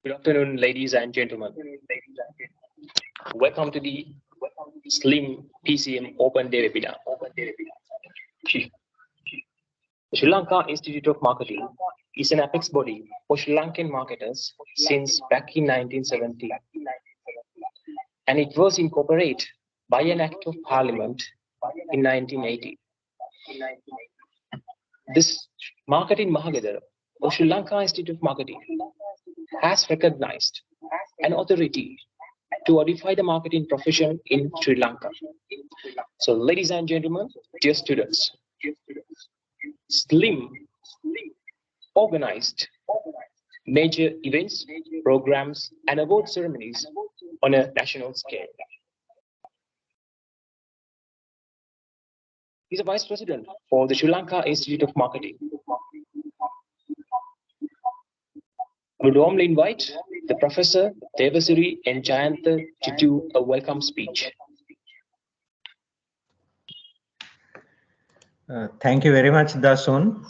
Good afternoon, ladies and gentlemen. Welcome to the Slim PCM Open Day webinar. The Sri Lanka Institute of Marketing is an apex body for Sri Lankan marketers since back in 1970, and it was incorporated by an Act of Parliament in 1980. This Marketing Mahagadara or Sri Lanka Institute of Marketing has recognized an authority to modify the marketing profession in Sri Lanka. So, ladies and gentlemen, dear students, SLIM organized major events, programs, and award ceremonies on a national scale. He's a vice president for the Sri Lanka Institute of Marketing. I would warmly invite the Professor Devasiri and Jayantha to do a welcome speech. Thank you very much, Dasun.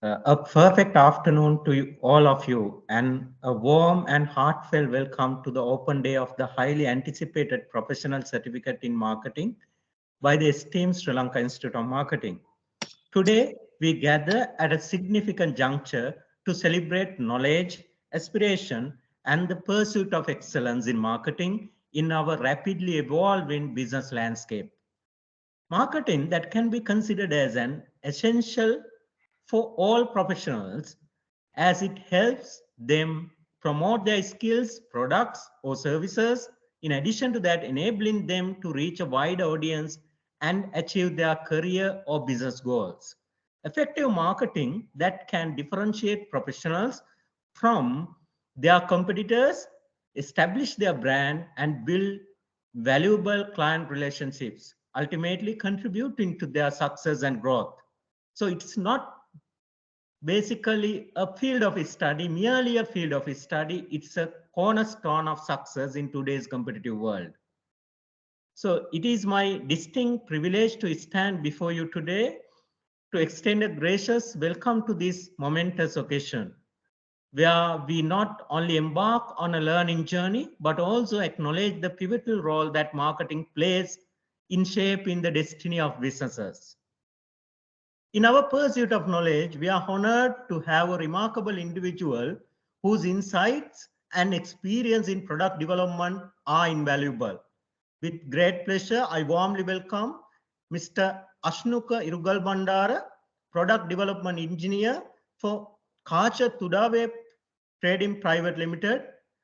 A perfect afternoon to all of you, and a warm and heartfelt welcome to the open day of the highly anticipated Professional Certificate in Marketing by the esteemed Sri Lanka Institute of Marketing. Today, we gather at a significant juncture to celebrate knowledge, aspiration, and the pursuit of excellence in marketing in our rapidly evolving business landscape. Marketing that can be considered as an essential for all professionals as it helps them promote their skills, products, or services, in addition to that, enabling them to reach a wide audience and achieve their career or business goals. Effective marketing that can differentiate professionals from their competitors, establish their brand, and build valuable client relationships, ultimately contributing to their success and growth. So it's not basically a field of study, merely a field of study. It's a cornerstone of success in today's competitive world. So it is my distinct privilege to stand before you today to extend a gracious welcome to this momentous occasion, where we not only embark on a learning journey, but also acknowledge the pivotal role that marketing plays in shaping the destiny of businesses. In our pursuit of knowledge, we are honored to have a remarkable individual whose insights and experience in product development are invaluable. With great pleasure, I warmly welcome Mr. Ashnuka Irugal Product Development Engineer for Kacha Tudave Trading Private Limited.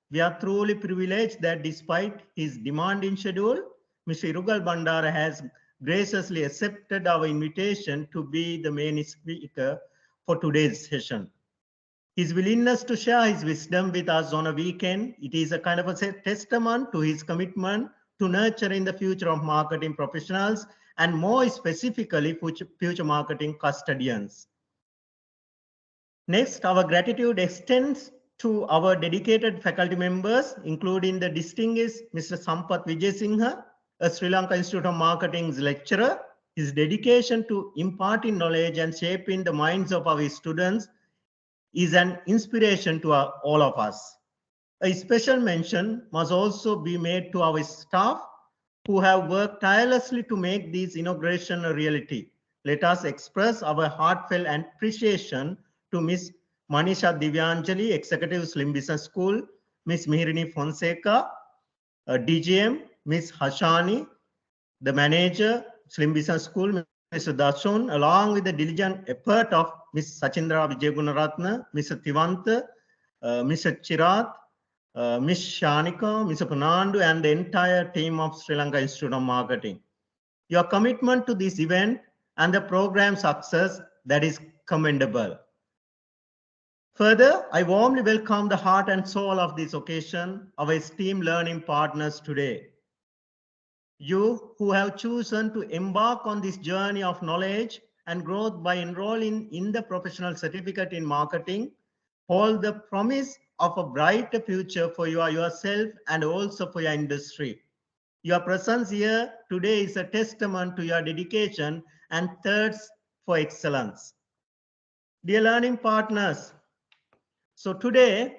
We are truly privileged that despite his demanding schedule, Mr. Irugal Bandara has graciously accepted our invitation to be the main speaker for today's session. His willingness to share his wisdom with us on a weekend, it is a kind of a testament to his commitment to nurturing the future of marketing professionals and more specifically future marketing custodians. Next, our gratitude extends to our dedicated faculty members, including the distinguished Mr. Sampath Vijayasinghe, a Sri Lanka Institute of Marketing's lecturer. His dedication to imparting knowledge and shaping the minds of our students is an inspiration to all of us. A special mention must also be made to our staff who have worked tirelessly to make this inauguration a reality. Let us express our heartfelt appreciation to Ms. Manisha Divyanjali, Executive Slim Business School, Ms. Mihirini Fonseca, DGM, Ms. Hashani, the manager, Slim Business School, Mr. Dasun, along with the diligent effort of Ms. Sachindra Vijayagunaratna, Mr. Tivanta, Mr. Chirat, Ms. Shanika, Mr. Panandu, and the entire team of Sri Lanka Institute of Marketing. Your commitment to this event and the program success, that is commendable. Further, I warmly welcome the heart and soul of this occasion, our esteemed learning partners today. You who have chosen to embark on this journey of knowledge and growth by enrolling in the Professional Certificate in Marketing hold the promise of a brighter future for yourself and also for your industry. Your presence here today is a testament to your dedication and thirst for excellence. Dear learning partners, so today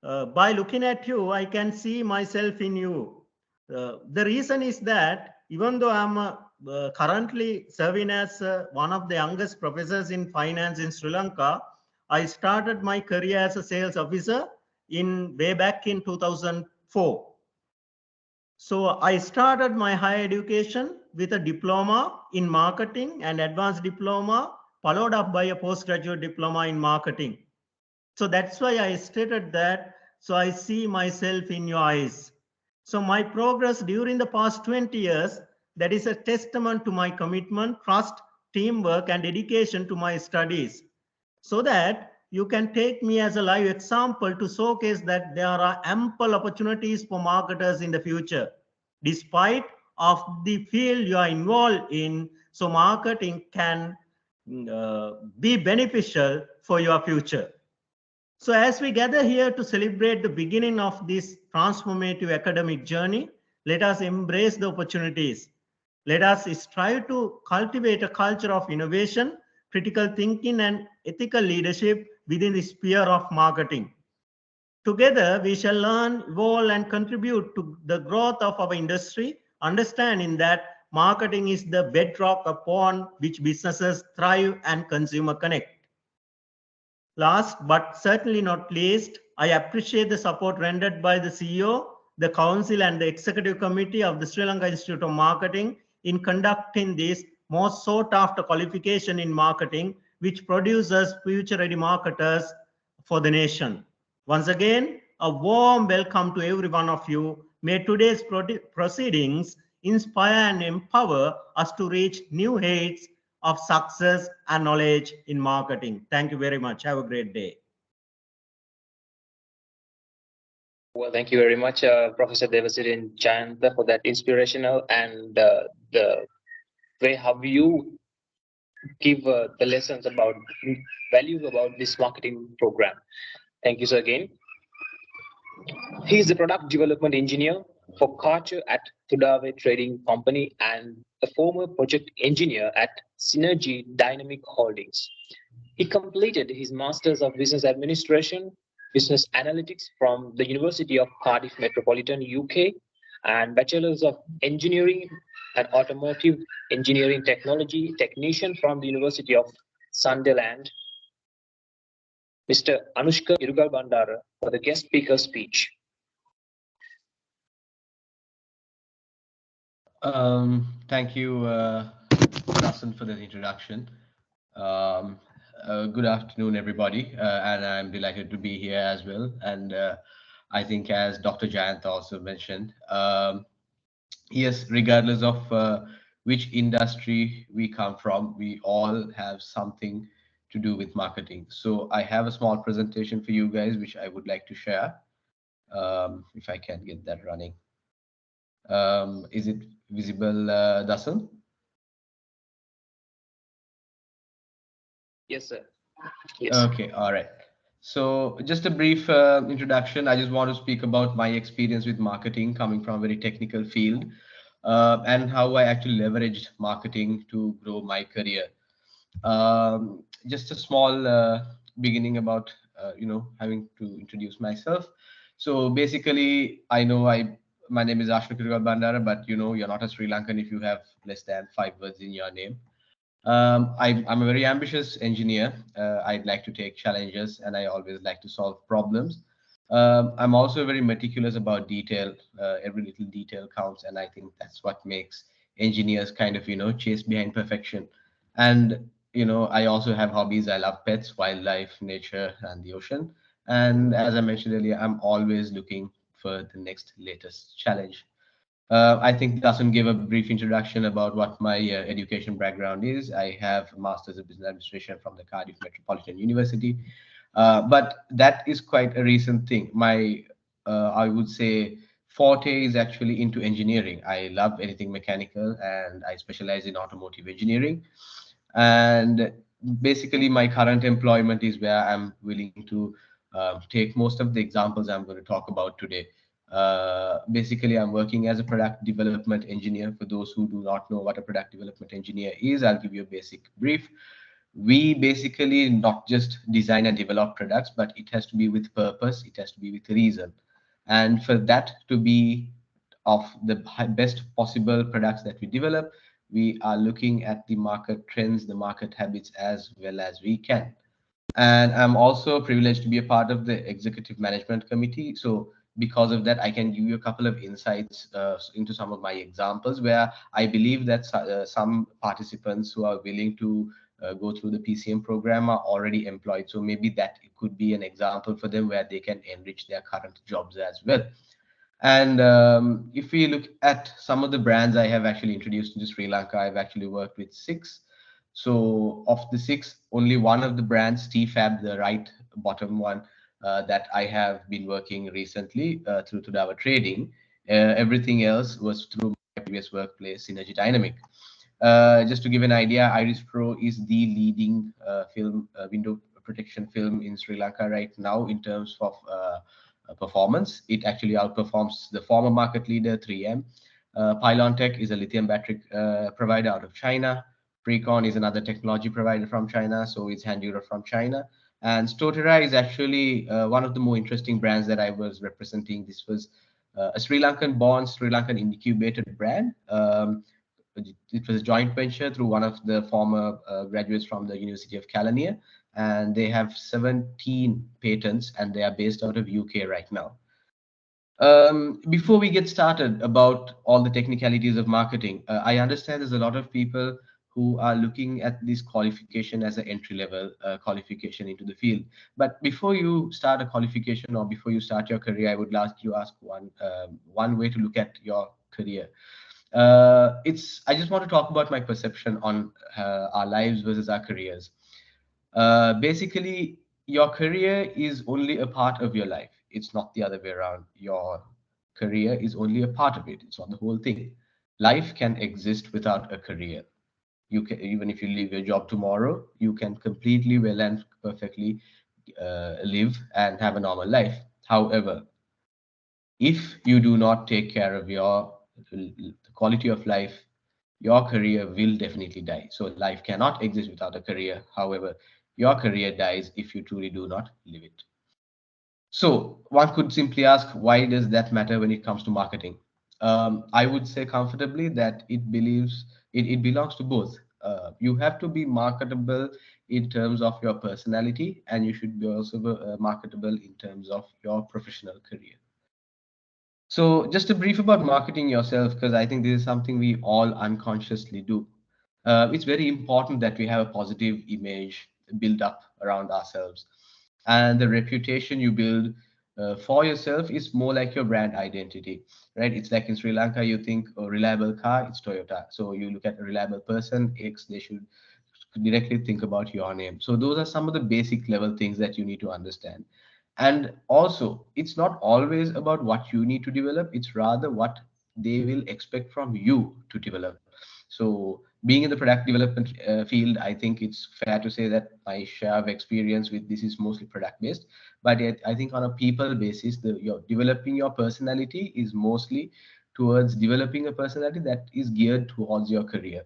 By looking at you, I can see myself in you. The reason is that even though I'm currently serving as one of the youngest professors in finance in Sri Lanka, I started my career as a sales officer in way back in 2004. So I started my higher education with a diploma in marketing and advanced diploma, followed up by a postgraduate diploma in marketing. So that's why I stated that. So I see myself in your eyes. So my progress during the past 20 years, that is a testament to my commitment, trust, teamwork, and dedication to my studies. So that you can take me as a live example to showcase that there are ample opportunities for marketers in the future, despite of the field you are involved in. So marketing can be beneficial for your future. So as we gather here to celebrate the beginning of this transformative academic journey, let us embrace the opportunities. Let us strive to cultivate a culture of innovation, critical thinking, and ethical leadership within the sphere of marketing. Together, we shall learn, evolve, and contribute to the growth of our industry, understanding that marketing is the bedrock upon which businesses thrive and consumer connect. Last but certainly not least, I appreciate the support rendered by the CEO, the Council, and the Executive Committee of the Sri Lanka Institute of Marketing in conducting this most sought after qualification in marketing, which produces future ready marketers for the nation. Once again, a warm welcome to every one of you. May today's proceedings inspire and empower us to reach new heights of success and knowledge in marketing. Thank you very much. Have a great day. Well, thank you very much, Professor Devasirin Jayanta, for that inspirational and the way how you give the lessons about values about this marketing program. Thank you, sir, again. He is the product development engineer for Karcher at Tudave Trading Company and a former project engineer at Synergy Dynamic Holdings. He completed his Masters of Business Administration, Business Analytics from the University of Cardiff Metropolitan, UK, and Bachelor's of Engineering and Automotive Engineering Technology Technician from the University of Sunderland. Mr. Anushka Irugal Bandara for the guest speaker speech. Thank you, Dasan, for that introduction. Good afternoon, everybody, and I'm delighted to be here as well. And I think, as Dr. Jayant also mentioned, yes, regardless of which industry we come from, we all have something to do with marketing. So I have a small presentation for you guys, which I would like to share, if I can get that running. Is it visible, Dasan? Yes, sir. Yes. Okay, all right. So just a brief introduction. I just want to speak about my experience with marketing coming from a very technical field, and how I actually leveraged marketing to grow my career. Just a small beginning about having to introduce myself. So basically, I know my name is Ashwin Bandara, but you're not a Sri Lankan if you have less than 5 words in your name. I'm a very ambitious engineer. I'd like to take challenges and I always like to solve problems. I'm also very meticulous about detail. Every little detail counts, and I think that's what makes engineers kind of, chase behind perfection. And, I also have hobbies. I love pets, wildlife, nature, and the ocean. And as I mentioned earlier, I'm always looking for the next latest challenge. I think Dasun gave a brief introduction about what my education background is. I have a Master's of Business Administration from the Cardiff Metropolitan University, but that is quite a recent thing. My, I would say, forte is actually into engineering. I love anything mechanical, and I specialize in automotive engineering. And basically, my current employment is where I'm willing to take most of the examples I'm going to talk about today. Basically, I'm working as a product development engineer. For those who do not know what a product development engineer is, I'll give you a basic brief. We basically not just design and develop products, but it has to be with purpose, it has to be with reason. And for that to be of the best possible products that we develop, we are looking at the market trends, the market habits as well as we can. And I'm also privileged to be a part of the executive management committee. So because of that, I can give you a couple of insights into some of my examples where I believe that some participants who are willing to go through the PCM program are already employed. So maybe that it could be an example for them where they can enrich their current jobs as well. And if we look at some of the brands I have actually introduced to Sri Lanka, I've actually worked with six. So of the six, only one of the brands, TFAB, the right bottom one, that I have been working recently through our trading. Everything else was through my previous workplace, Synergy Dynamic. Just to give an idea, Iris Pro is the leading film window protection film in Sri Lanka right now in terms of performance. It actually outperforms the former market leader 3M. Pylon Tech is a lithium battery provider out of China. Precon is another technology provider from China, so is Handura from China. And Stotera is actually one of the more interesting brands that I was representing. This was a Sri Lankan born, Sri Lankan incubated brand. It was a joint venture through one of the former graduates from the University of Kelaniya, and they have 17 patents, and they are based out of UK right now. Before we get started about all the technicalities of marketing, I understand there's a lot of people who are looking at this qualification as an entry level qualification into the field. But before you start a qualification or before you start your career, I would like you to ask one way to look at your career. I just want to talk about my perception on our lives versus our careers. Basically, your career is only a part of your life. It's not the other way around. Your career is only a part of it. It's not the whole thing. Life can exist without a career. You can, even if you leave your job tomorrow, you can completely well and perfectly live and have a normal life. However, if you do not take care of your quality of life, your career will definitely die. So life cannot exist without a career. However, your career dies if you truly do not live it. So one could simply ask, why does that matter when it comes to marketing? I would say comfortably that it belongs to both. You have to be marketable in terms of your personality, and you should be also marketable in terms of your professional career. So just a brief about marketing yourself, because I think this is something we all unconsciously do. It's very important that we have a positive image built up around ourselves. And the reputation you build for yourself is more like your brand identity, right? It's like in Sri Lanka, you think a reliable car, it's Toyota. So you look at a reliable person, X, they should directly think about your name. So those are some of the basic level things that you need to understand. And also, it's not always about what you need to develop, it's rather what they will expect from you to develop. So being in the product development field, I think it's fair to say that my share of experience with this is mostly product based. But yet, I think on a people basis, you're developing your personality is mostly towards developing a personality that is geared towards your career.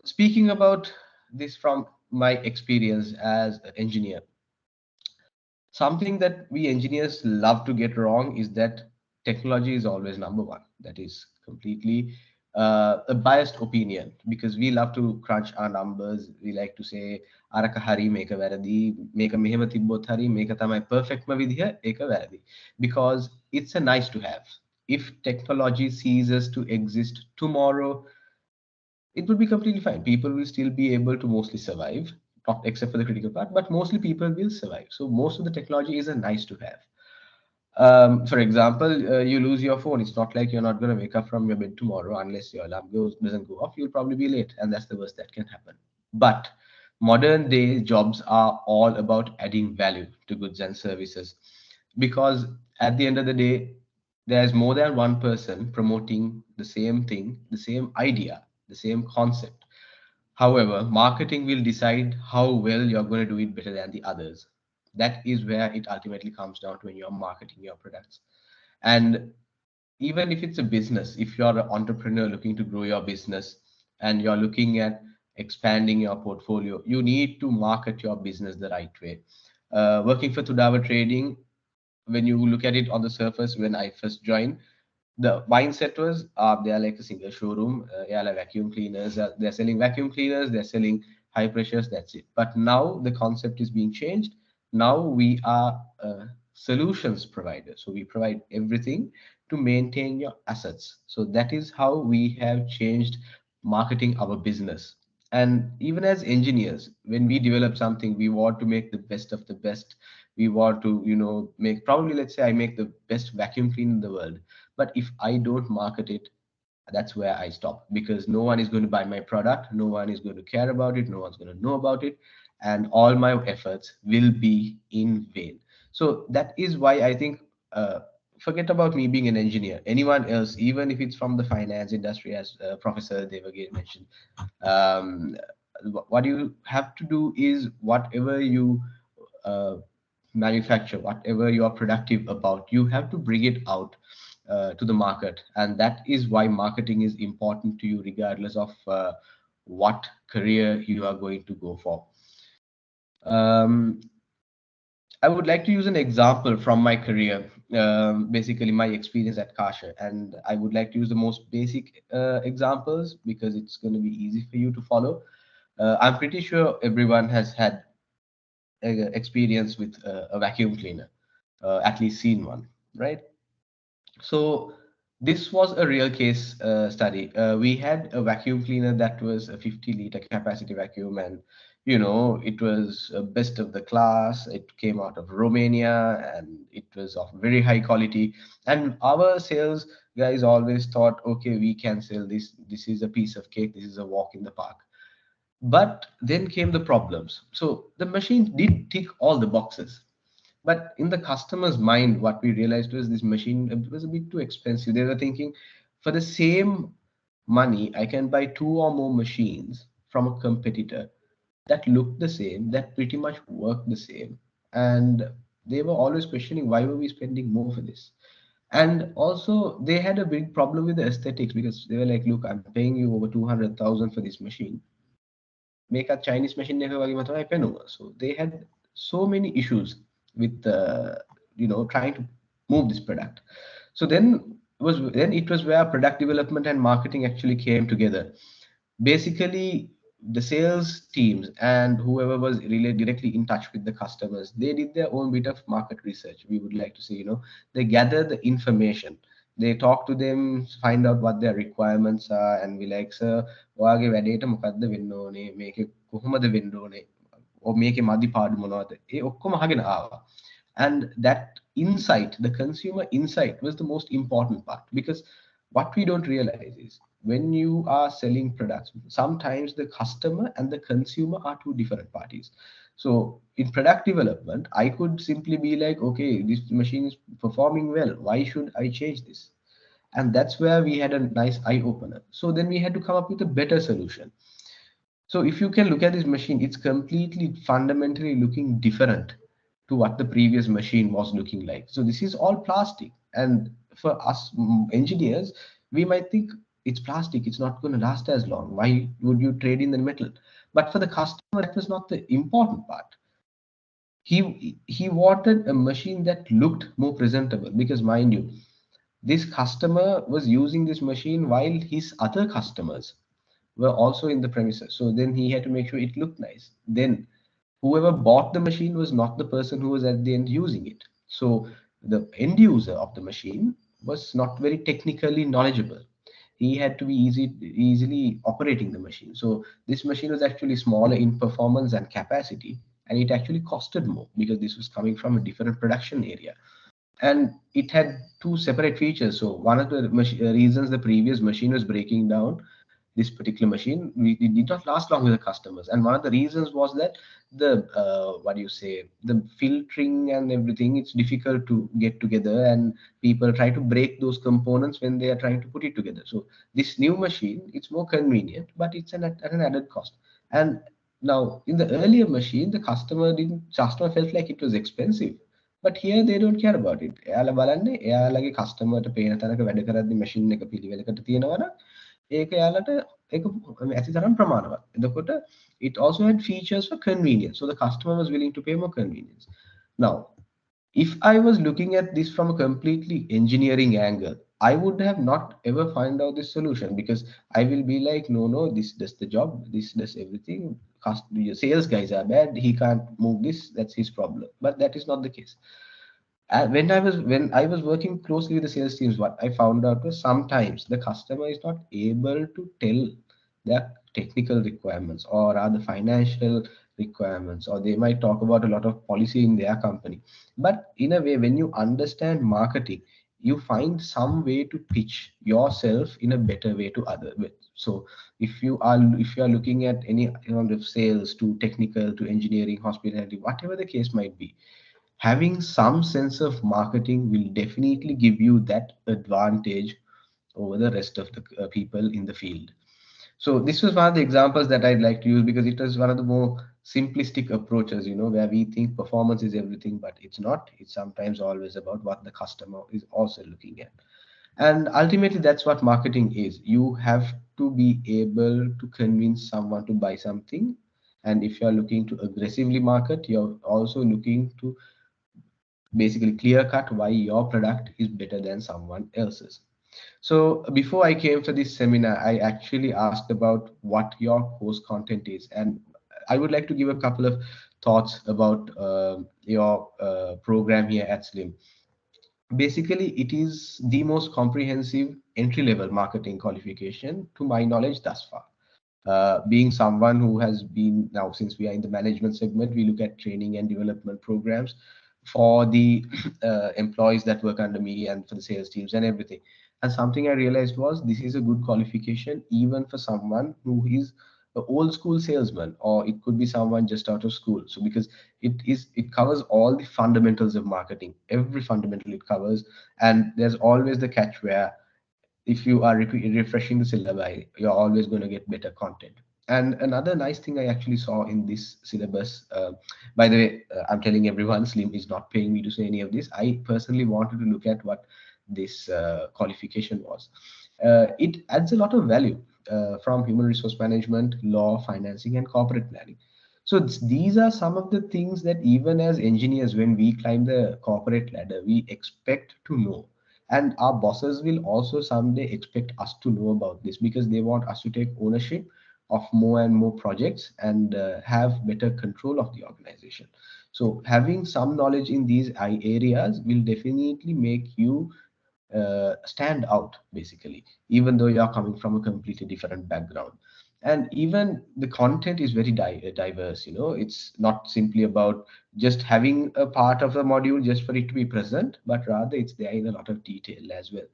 Speaking about this from my experience as an engineer, something that we engineers love to get wrong is that technology is always number one. That is completely a biased opinion because we love to crunch our numbers. We like to say, "Araka hari meka varadi, meka mehema tibbot hari, meka tamai perfect ma vidhiya eka varadi," because it's a nice to have. If technology ceases to exist tomorrow, it would be completely fine. People will still be able to mostly survive, not except for the critical part, but mostly people will survive. So most of the technology is a nice to have. For example, you lose your phone. It's not like you're not going to wake up from your bed tomorrow unless your alarm doesn't go off. You'll probably be late, and that's the worst that can happen. But modern day jobs are all about adding value to goods and services because at the end of the day, there's more than one person promoting the same thing, the same idea, the same concept. However, marketing will decide how well you're going to do it better than the others. That is where it ultimately comes down to when you're marketing your products. And even if it's a business, if you're an entrepreneur looking to grow your business and you're looking at expanding your portfolio, you need to market your business the right way. Working for Tudawa Trading, when you look at it on the surface, when I first joined, the mindset was they are like a single showroom. Yeah, like vacuum cleaners. They're selling vacuum cleaners. They're selling high pressures. That's it. But now the concept is being changed. Now we are a solutions provider. So we provide everything to maintain your assets. So that is how we have changed marketing our business. And even as engineers, when we develop something, we want to make the best of the best. We want to, make, probably, let's say I make the best vacuum cleaner in the world, but if I don't market it, that's where I stop, because no one is going to buy my product, no one is going to care about it, no one's going to know about it, and all my efforts will be in vain. So that is why I think, forget about me being an engineer, anyone else, even if it's from the finance industry, as Professor Devagir mentioned, um, what you have to do is whatever you uh, manufacture, whatever you are productive about, you have to bring it out to the market. And that is why marketing is important to you, regardless of what career you are going to go for. Um, I would like to use an example from my career, basically my experience at Kasha. And I would like to use the most basic examples because it's going to be easy for you to follow. I'm pretty sure everyone has had experience with a vacuum cleaner, at least seen one, right? So this was a real case study. We had a vacuum cleaner that was a 50-liter capacity vacuum, and it was best of the class. It came out of Romania, and it was of very high quality. And our sales guys always thought, okay, we can sell this. This is a piece of cake. This is a walk in the park. But then came the problems. So the machine did tick all the boxes, but in the customer's mind, what we realized was this machine was a bit too expensive. They were thinking, for the same money, I can buy two or more machines from a competitor that look the same, that pretty much work the same. And they were always questioning, why were we spending more for this? And also, they had a big problem with the aesthetics, because they were like, look, I'm paying you over 200,000 for this machine. Make a Chinese machine එක වගේම තමයි පෙනුම. So they had so many issues with trying to move this product. So then it was where product development and marketing actually came together. Basically, the sales teams and whoever was really directly in touch with the customers, they did their own bit of market research. We would like to say, they gather the information, they talk to them, find out what their requirements are, and be like, sir, ඔයාගේ වැඩේට මොකද්ද වෙන්න ඕනේ, මේකේ කොහොමද වෙන්න ඕනේ, or මේකේ මදි පාඩු මොනවද, ඒ ඔක්කොම අහගෙන ආවා. And that insight, the consumer insight, was the most important part, because what we don't realize is, when you are selling products, sometimes the customer and the consumer are two different parties. So in product development, I could simply be like, okay, this machine is performing well, why should I change this? And that's where we had a nice eye opener. So then we had to come up with a better solution. So if you can look at this machine, it's completely fundamentally looking different to what the previous machine was looking like. So this is all plastic. And for us engineers, we might think it's plastic, it's not going to last as long. Why would you trade in the metal? But for the customer, that was not the important part. He wanted a machine that looked more presentable, because mind you, this customer was using this machine while his other customers were also in the premises. So then he had to make sure it looked nice. Then whoever bought the machine was not the person who was at the end using it. So the end user of the machine was not very technically knowledgeable. He had to be easily operating the machine. So this machine was actually smaller in performance and capacity, and it actually costed more because this was coming from a different production area. And it had two separate features. So one of the reasons the previous machine was breaking down, this particular machine, it did not last long with the customers. And one of the reasons was that the what do you say, the filtering and everything, it's difficult to get together, and people try to break those components when they are trying to put it together. So this new machine, it's more convenient, but it's at an added cost. And now in the earlier machine, the customer felt like it was expensive. But here they don't care about it. එයාලා බලන්නේ එයාලගේ කස්ටමර්ට පේන තරක වැඩ කරද්දි machine එක පිළිවෙලකට තියෙනවා නම් ඒක යාලට ඒක ඇති තරම් ප්‍රමාණවත්. එතකොට it also had features for convenience. So the customer was willing to pay more convenience. Now, if I was looking at this from a completely engineering angle, I would have not ever find out this solution because I will be like, no, no, this does the job, this does everything. Your sales guys are bad. He can't move this. That's his problem. But that is not the case. When I was working closely with the sales teams, what I found out was sometimes the customer is not able to tell their technical requirements or other financial requirements, or they might talk about a lot of policy in their company. But in a way, when you understand marketing, you find some way to pitch yourself in a better way to other with. So if you are looking at any kind of sales to technical to engineering, hospitality, whatever the case might be, having some sense of marketing will definitely give you that advantage over the rest of the people in the field. So this was one of the examples that I'd like to use because it was one of the more simplistic approaches, where we think performance is everything, but it's not. It's sometimes always about what the customer is also looking at. And ultimately, that's what marketing is. You have to be able to convince someone to buy something. And if you're looking to aggressively market, you're also looking to basically clear cut why your product is better than someone else's. So before I came for this seminar, I actually asked about what your course content is, and I would like to give a couple of thoughts about your program here at Slim. Basically, it is the most comprehensive entry level marketing qualification to my knowledge thus far. Being someone who has been now, since we are in the management segment, we look at training and development programs for the employees that work under me and for the sales teams and everything. And something I realized was this is a good qualification even for someone who is an old school salesman, or it could be someone just out of school. So because it covers all the fundamentals of marketing, every fundamental it covers, and there's always the catch where if you are refreshing the syllabi, you're always going to get better content. And another nice thing I actually saw in this syllabus, by the way, I'm telling everyone, Slim is not paying me to say any of this. I personally wanted to look at what this qualification was. It adds a lot of value from human resource management, law, financing, and corporate planning. So these are some of the things that even as engineers, when we climb the corporate ladder, we expect to know, and our bosses will also someday expect us to know about this because they want us to take ownership of more and more projects and have better control of the organization. So having some knowledge in these areas will definitely make you stand out, basically, even though you're coming from a completely different background. And even the content is very diverse. It's not simply about just having a part of the module just for it to be present, but rather it's there in a lot of detail as well.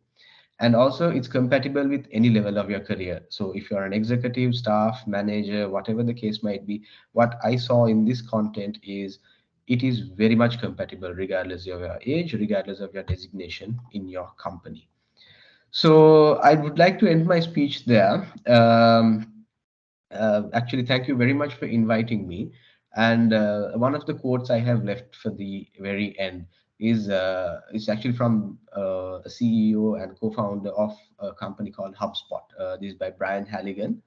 And also it's compatible with any level of your career. So if you're an executive, staff, manager, whatever the case might be, what I saw in this content is it is very much compatible regardless of your age, regardless of your designation in your company. So I would like to end my speech there. Actually, thank you very much for inviting me. And one of the quotes I have left for the very end is actually from a CEO and co-founder of a company called HubSpot. This is by Brian Halligan.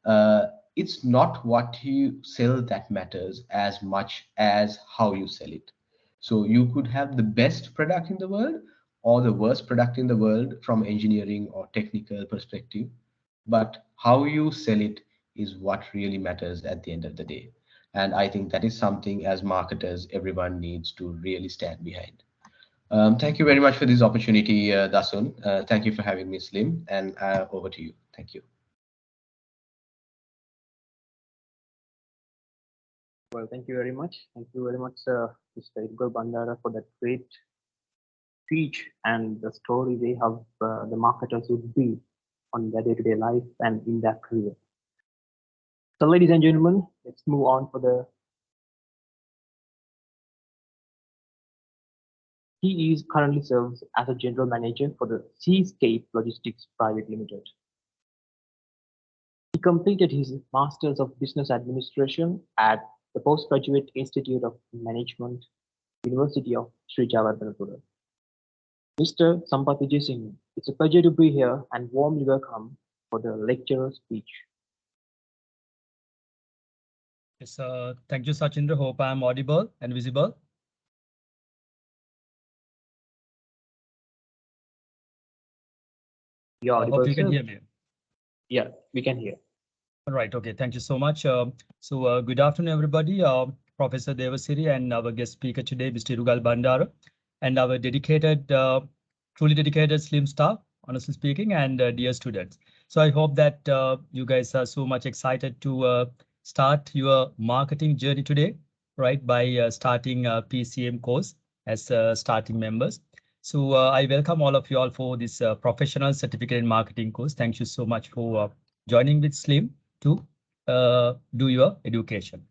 Uh, it's not what you sell that matters as much as how you sell it. So you could have the best product in the world or the worst product in the world from engineering or technical perspective, but how you sell it is what really matters at the end of the day. And I think that is something as marketers, everyone needs to really stand behind. Thank you very much for this opportunity, Dasun. Thank you for having me, Slim, and over to you. Thank you. Well, thank you very much. Thank you very much, Mr. Edgar Bandara, for that great speech and the story they have the marketers would be on their day-to-day life and in their career. So, ladies and gentlemen, let's move on for the. He is currently serves as a general manager for the Seascape Logistics Private Limited. He completed his Masters of Business Administration at the Postgraduate Institute of Management, University of Sri Jawaharlal. Mr. Sampath Singh, it's a pleasure to be here and warmly welcome for the lecturer speech. Yes, thank you, Sachindra. Hope I'm audible and visible. You are Hope audible, you can sir? hear me. Yeah, we can hear. All right. Okay. Thank you so much. Good afternoon, everybody. Professor Devasiri and our guest speaker today, Mr. Rugal Bandara, and our dedicated, truly dedicated Slim staff, honestly speaking, and dear students. So I hope that you guys are so much excited to start your marketing journey today, right? By starting a PCM course as starting members. So I welcome all of you all for this professional certificate in marketing course. Thank you so much for joining with Slim to do your education.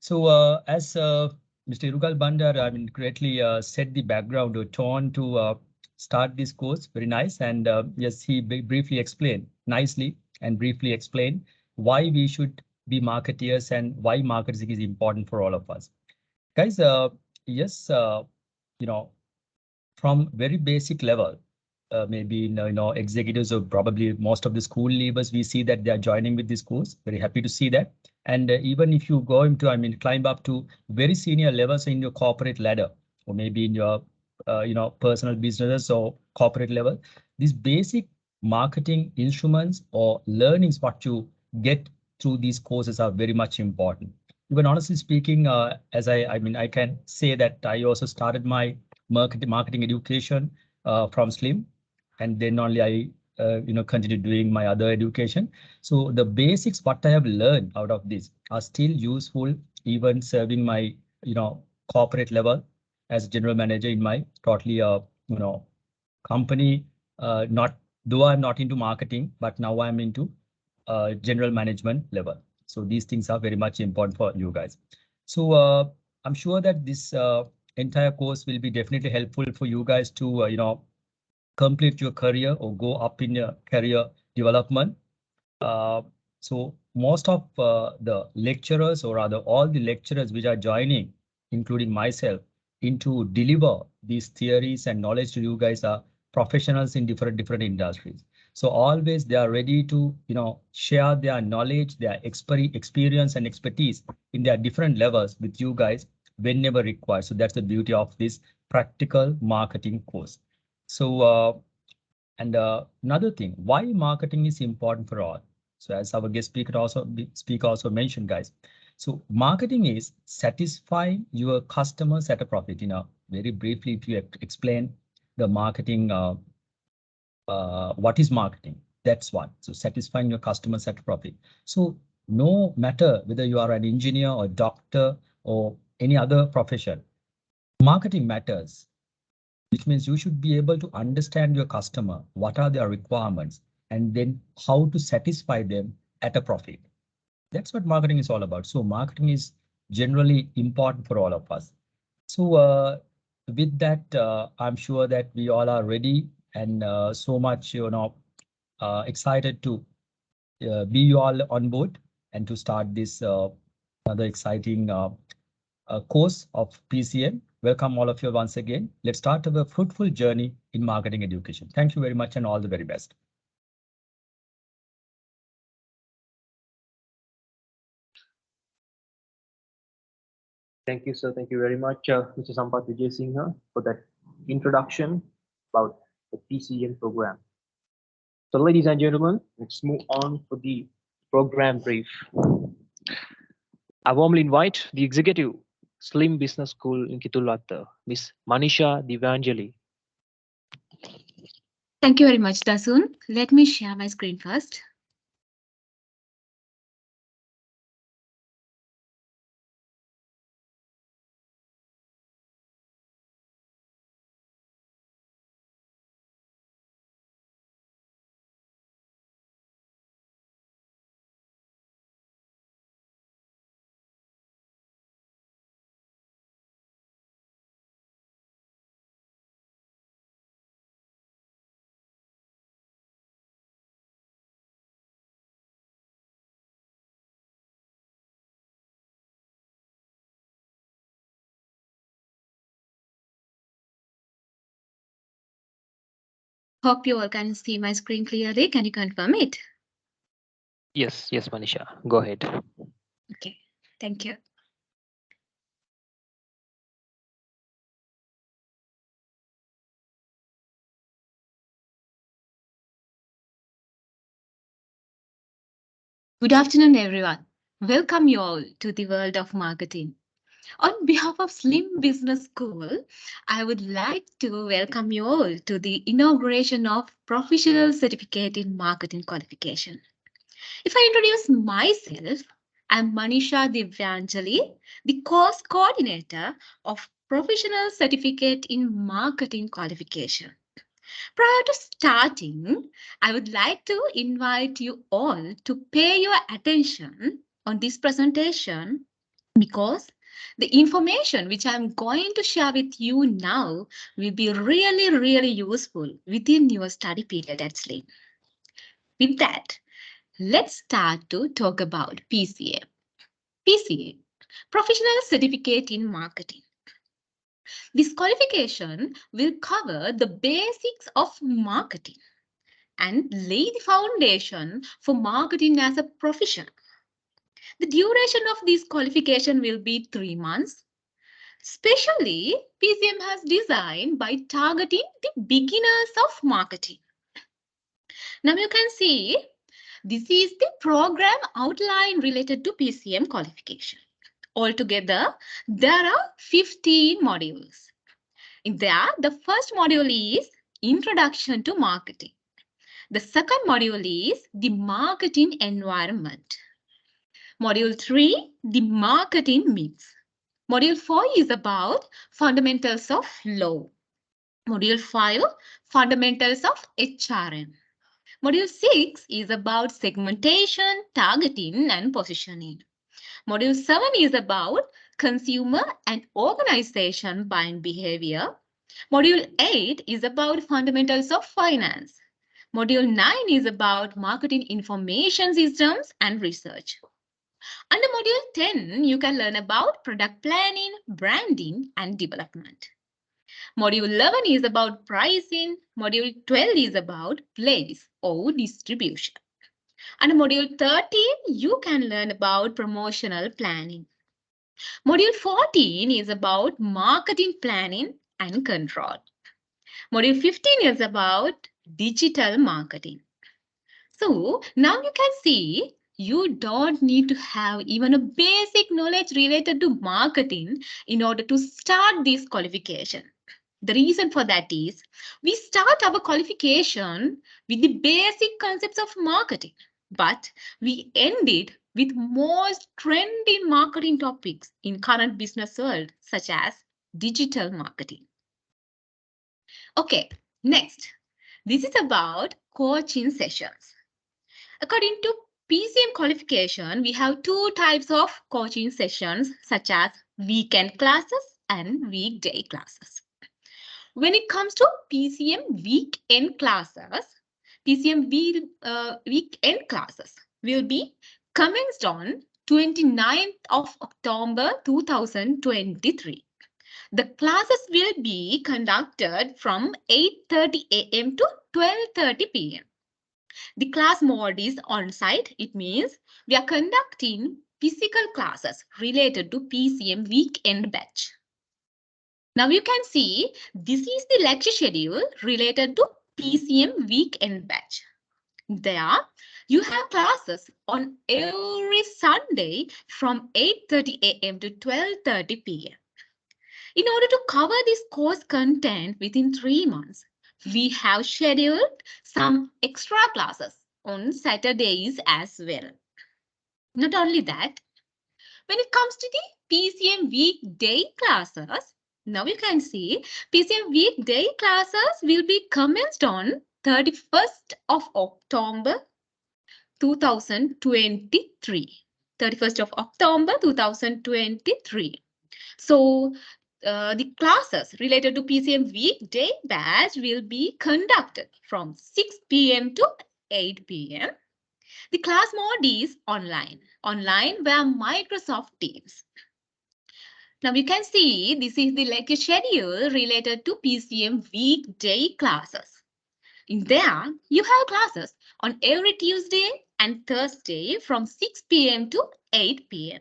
So as Mr. Irugal Bandar, I mean, greatly set the background or tone to start this course. Very nice. And yes, he briefly explained nicely and briefly explained why we should be marketeers and why marketing is important for all of us. Guys, yes, you know, from very basic level, maybe executives or probably most of the school leavers, we see that they are joining with this course. Very happy to see that. And even if you go into, I mean, climb up to very senior levels in your corporate ladder, or maybe in your personal businesses or corporate level, these basic marketing instruments or learnings what you get through these courses are very much important. Even honestly speaking, as I mean, I can say that I also started my marketing education from Slim, and then only I continued doing my other education. So the basics what I have learned out of this are still useful, even serving my corporate level as general manager in my totally company. Not though I'm not into marketing, but now I'm into general management level. So these things are very much important for you guys. So I'm sure that this entire course will be definitely helpful for you guys to complete your career or go up in your career development. uh, so most of the lecturers, or rather all the lecturers which are joining, including myself, into deliver these theories and knowledge to you guys are professionals in different industries. So always they are ready to share their knowledge, their experience and expertise in their different levels with you guys whenever required. So that's the beauty of this practical marketing course. So another thing, why marketing is important for all. So as our guest speaker also mentioned, guys. So marketing is satisfying your customers at a profit. Very briefly, if you explain the marketing, what is marketing? That's one. So satisfying your customers at a profit. So no matter whether you are an engineer or doctor or any other profession, marketing matters, which means you should be able to understand your customer, what are their requirements, and then how to satisfy them at a profit. That's what marketing is all about. So marketing is generally important for all of us. So with that, I'm sure that we all are ready and so much, excited to be you all on board and to start this another exciting course of PCM. Welcome all of you once again. Let's start our fruitful journey in marketing education. Thank you very much and all the very best. Thank you, sir. Thank you very much, Mr. Sampath Vijay Singha, for that introduction about the PCM program. So, ladies and gentlemen, let's move on for the program brief. I warmly invite the executive Slim Business School in Kitulata, Miss Manisha Divanjali. Thank you very much, Dasun. Let me share my screen first. Hope you all can see my screen clearly. Can you confirm it? Yes, Manisha, go ahead. Okay, thank you. Good afternoon, everyone. Welcome you all to the world of marketing. On behalf of Slim Business School, I would like to welcome you all to the inauguration of Professional Certificate in Marketing Qualification. If I introduce myself, I'm Manisha Divyanjali, the course coordinator of Professional Certificate in Marketing Qualification. Prior to starting, I would like to invite you all to pay your attention on this presentation because the information which I'm going to share with you now will be really useful within your study period at SLIM. With that, let's start to talk about PCM. PCA, Professional Certificate in Marketing. This qualification will cover the basics of marketing and lay the foundation for marketing as a profession. The duration of this qualification will be 3 months. Especially, PCM has designed by targeting the beginners of marketing. Now you can see this is the program outline related to PCM qualification. Altogether, there are 15 modules. In there, the first module is Introduction to Marketing. The second module is the Marketing Environment. Module 3, the Marketing Mix. Module 4 is about Fundamentals of Law. Module 5, Fundamentals of HRM. Module 6 is about segmentation, targeting, and positioning. Module 7 is about consumer and organization buying behavior. Module 8 is about fundamentals of finance. Module 9 is about marketing information systems and research. Under Module 10, you can learn about product planning, branding, and development. Module 11 is about pricing. Module 12 is about place or distribution. Under Module 13, you can learn about promotional planning. Module 14 is about marketing planning and control. Module 15 is about digital marketing. So now you can see you don't need to have even a basic knowledge related to marketing in order to start this qualification. The reason for that is we start our qualification with the basic concepts of marketing, but we end it with most trending marketing topics in current business world, such as digital marketing. Okay, next, this is about coaching sessions. According to PCM qualification, we have two types of coaching sessions, such as weekend classes and weekday classes. When it comes to PCM weekend classes, weekend classes will be commenced on 29th of October 2023. The classes will be conducted from 8:30 a.m. to 12:30 p.m. The class mode is on-site. It means we are conducting physical classes related to PCM weekend batch. Now you can see this is the lecture schedule related to PCM weekend batch. There you have classes on every Sunday from 8:30 a.m. to 12:30 p.m. In order to cover this course content within 3 months, we have scheduled some extra classes on Saturdays as well. Not only that, when it comes to the PCM weekday classes, now you can see PCM weekday classes will be commenced on 31st of October 2023. 31st of October 2023. So the classes related to PCM weekday batch will be conducted from 6 p.m. to 8 p.m. The class mode is online via Microsoft Teams. Now you can see this is the lecture schedule related to PCM weekday classes. In there, you have classes on every Tuesday, and Thursday from 6 p.m. to 8 p.m.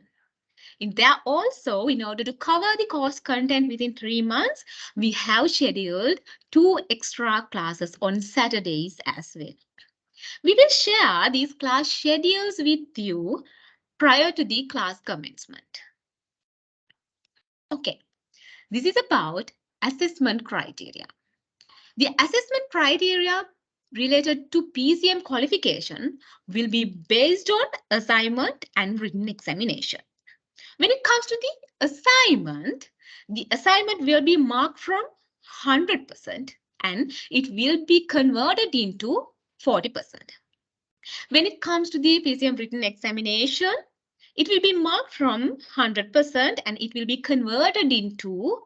In there also, in order to cover the course content within 3 months, we have scheduled 2 extra classes on Saturdays as well. We will share these class schedules with you prior to the class commencement. Okay, this is about assessment criteria. The assessment criteria related to PCM qualification will be based on assignment and written examination. When it comes to the assignment will be marked from 100% and it will be converted into 40%. When it comes to the PCM written examination, it will be marked from 100% and it will be converted into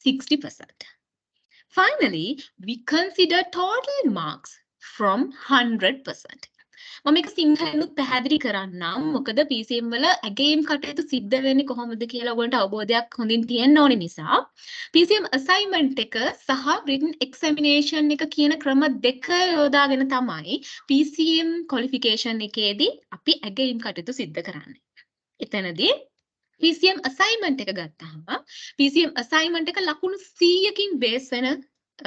60%. Finally, we consider total marks from 100%. මම මේක සිංහලෙන්ුත් පැහැදිලි කරන්නම් මොකද PCM වල ඇගේම් කටයුතු සිද්ධ වෙන්නේ කොහොමද කියලා ඔයගොල්ලන්ට අවබෝධයක් හොඳින් තියෙන්න ඕනේ නිසා PCM assignment එක සහ written examination එක කියන ක්‍රම දෙක යොදාගෙන තමයි PCM qualification එකේදී අපි ඇගේම් කටයුතු සිද්ධ කරන්නේ. එතනදී PCM assignment එක ගත්තාම PCM assignment එක ලකුණු 100කින් බේස් වෙන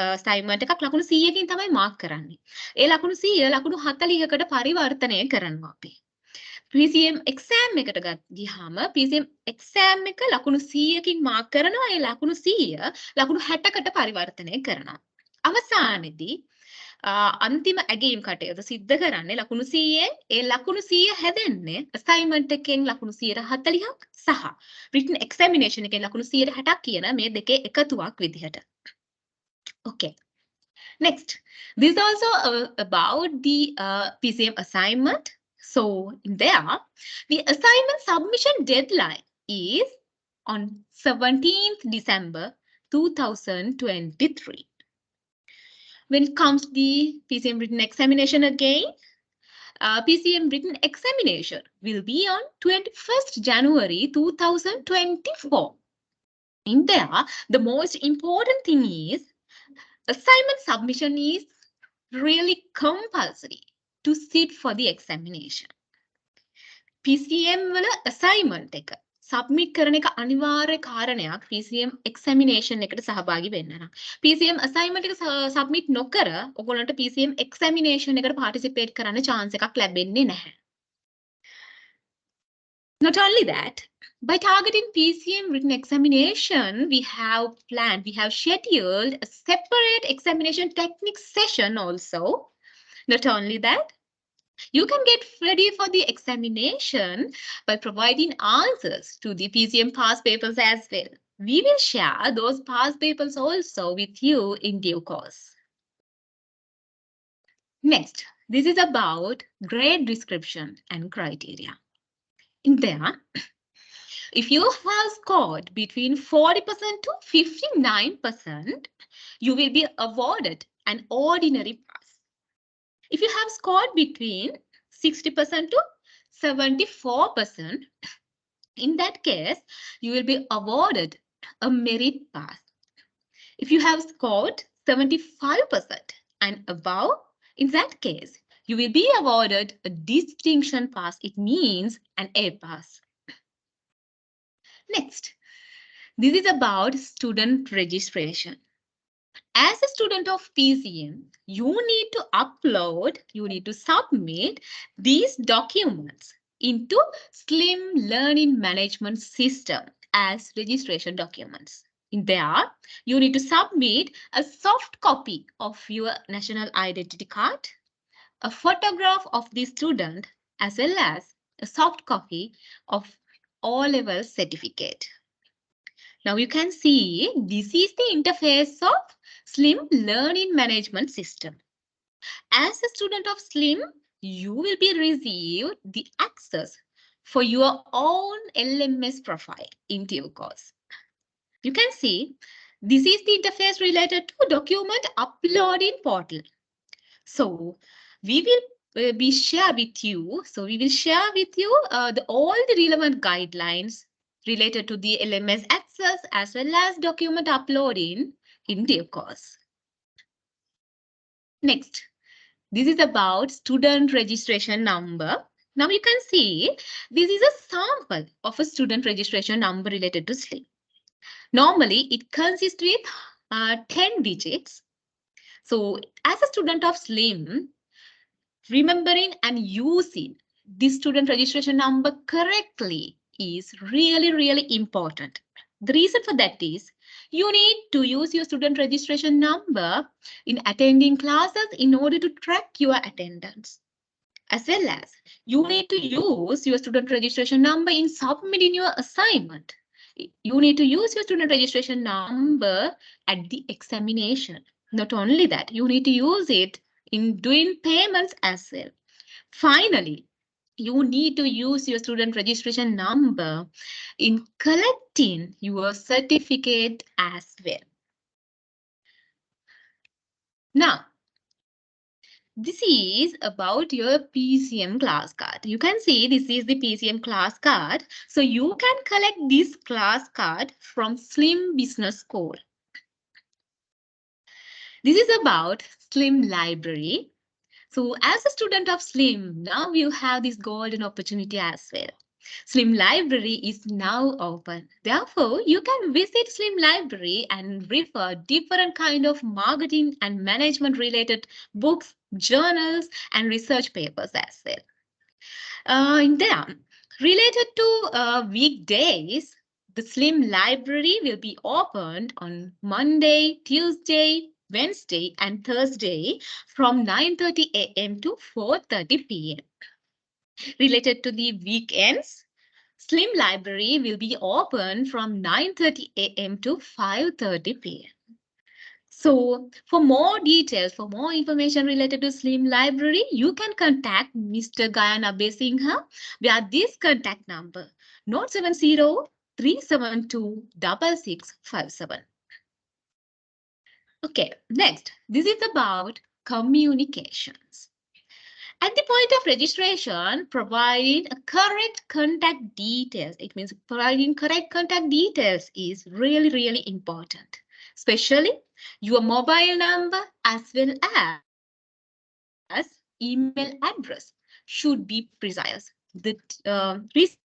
assignment එකක් ලකුණු 100කින් තමයි මාක් කරන්නේ. ඒ ලකුණු 100 ලකුණු 40කට පරිවර්තනය කරනවා අපි. PCM exam එකට ගියාම PCM exam එක ලකුණු 100කින් මාක් කරනවා. ඒ ලකුණු 100 ලකුණු 60කට පරිවර්තනය කරනවා. අවසානයේදී අන්තිම ඇගීම් කටයුතු සිද්ධ කරන්නේ ලකුණු 100ෙන් ඒ ලකුණු 100 හැදෙන්නේ assignment එකෙන් ලකුණු 140ක් සහ written examination එකෙන් ලකුණු 160ක් කියන මේ දෙකේ එකතුවක් විදිහට. Okay. Next, this is also about the PCM assignment. So in there, the assignment submission deadline is on 17th December 2023. When it comes to the PCM written examination again, PCM written examination will be on 21st January 2024. In there, the most important thing is assignment submission is really compulsory to sit for the examination. PCM වල assignment එක submit කරන එක අනිවාර්ය කාරණයක් PCM examination එකට සහභාගී වෙන්න නම්. PCM assignment එක submit නොකර ඔයගොල්ලන්ට PCM examination එකට participate කරන්න chance එකක් ලැබෙන්නේ නැහැ. Not only that, by targeting PCM written examination, we have scheduled a separate examination technique session also. Not only that, you can get ready for the examination by providing answers to the PCM past papers as well. We will share those past papers also with you in due course. Next, this is about grade description and criteria. In there, if you have scored between 40% to 59%, you will be awarded an ordinary pass. If you have scored between 60% to 74%, in that case, you will be awarded a merit pass. If you have scored 75% and above, in that case, you will be awarded a distinction pass. It means an A pass. Next, this is about student registration. As a student of PCM, you need to submit these documents into Slim Learning Management System as registration documents. In there, you need to submit a soft copy of your national identity card, a photograph of the student, as well as a soft copy of O-level certificate. Now you can see this is the interface of Slim Learning Management System. As a student of Slim, you will be received the access for your own LMS profile in due course. You can see this is the interface related to document uploading portal. So we will be share with you. So we will share with you all the relevant guidelines related to the LMS access as well as document uploading in due course. Next, This is about student registration number. Now you can see this is a sample of a student registration number related to SLIM. Normally, it consists with 10 digits. So as a student of SLIM, remembering and using this student registration number correctly is really, really important. The reason for that is you need to use your student registration number in attending classes in order to track your attendance. As well as you need to use your student registration number in submitting your assignment. You need to use your student registration number at the examination. Not only that, you need to use it in doing payments as well. Finally, you need to use your student registration number in collecting your certificate as well. Now, this is about your PCM class card. You can see this is the PCM class card. So you can collect this class card from SLIM Business School. This is about SLIM Library. So as a student of SLIM, now you have this golden opportunity as well. SLIM Library is now open. Therefore, you can visit SLIM Library and refer different kind of marketing and management related books, journals, and research papers as well. In there, related to weekdays, the SLIM Library will be opened on Monday, Tuesday, Wednesday, and Thursday from 9:30 a.m. to 4:30 p.m. Related to the weekends, SLIM Library will be open from 9:30 a.m. to 5:30 p.m. So for more details, for more information related to SLIM Library, you can contact Mr. Gayana Besingha via this contact number, 070-372-6657. Okay, next, this is about communications. At the point of registration, providing a correct contact details. It means providing correct contact details is really, really important, especially your mobile number as well as email address should be precise. The reason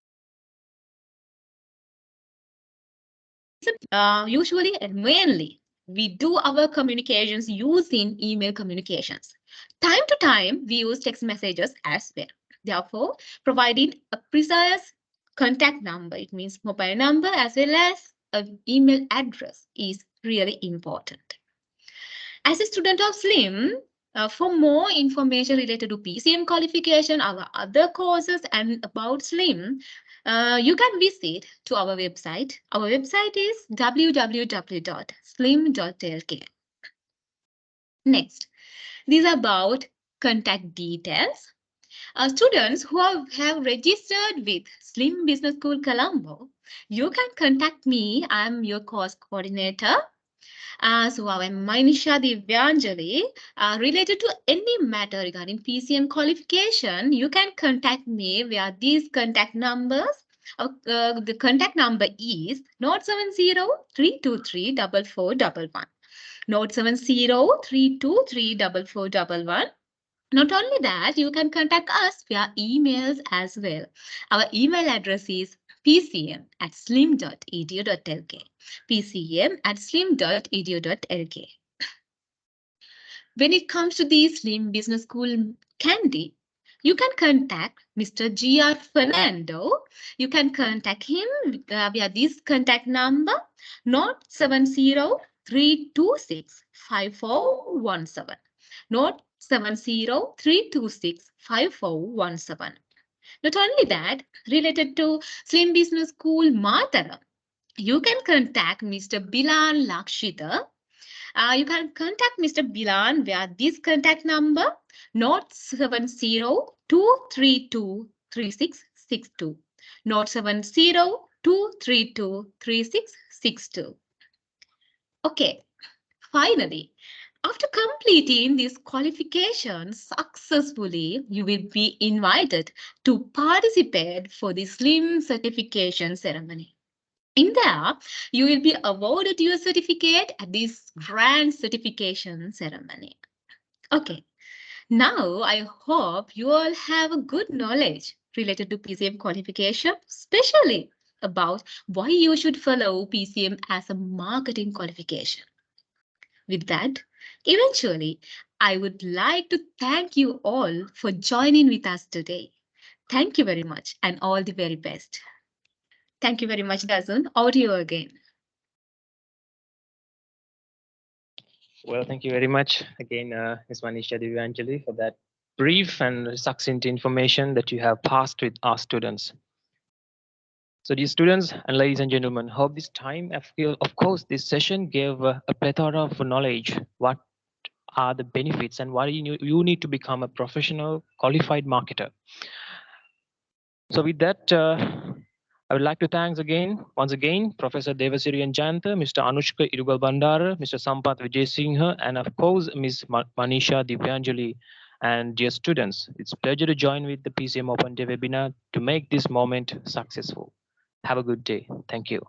usually and mainly we do our communications using email communications. Time to time, we use text messages as well. Therefore, providing a precise contact number, it means mobile number as well as an email address is really important. As a student of SLIM, for more information related to PCM qualification, our other courses and about SLIM, you can visit to our website. Our website is www.slim.lk. Next, these are about contact details. Students who have registered with SLIM Business School Colombo, you can contact me. I'm your course coordinator. So I'm Mainisha Divyanjali. Related to any matter regarding PCM qualification, you can contact me via these contact numbers. The contact number is 070-323-4411. 070-323-4411. Not only that, you can contact us via emails as well. Our email address is pcm@slim.edu.lk. pcm@slim.edu.lk. When it comes to the SLIM Business School candidate, you can contact Mr. G.R. Fernando. You can contact him via this contact number, 070-326-5417. 070-326-5417. Not only that, related to SLIM Business School Mataram, you can contact Mr. Bilan Lakshita. You can contact Mr. Bilan via this contact number, 070-232-3662. 070-232-3662. Okay, finally, after completing these qualifications successfully, you will be invited to participate for the SLIM certification ceremony. In there, you will be awarded your certificate at this grand certification ceremony. Okay, Now, I hope you all have a good knowledge related to PCM qualification, especially about why you should follow PCM as a marketing qualification. With that, eventually, I would like to thank you all for joining with us today. Thank you very much and all the very best. Thank you very much, Dazun. Over to you again. Well, thank you very much again, Ms. Manisha Divyanjali, for that brief and succinct information that you have passed with our students. So, dear students and ladies and gentlemen, hope this time, of course, this session gave a plethora of knowledge. What are the benefits and why you need to become a professional, qualified marketer? So, with that, I would like to thank once again, Professor Devasiri and Jayanta, Mr. Anushka Irugal Bandara, Mr. Sampath Vijay Singh, and of course, Ms. Manisha Divyanjali. And dear students, it's a pleasure to join with the PCM Open Day webinar to make this moment successful. Have a good day. Thank you.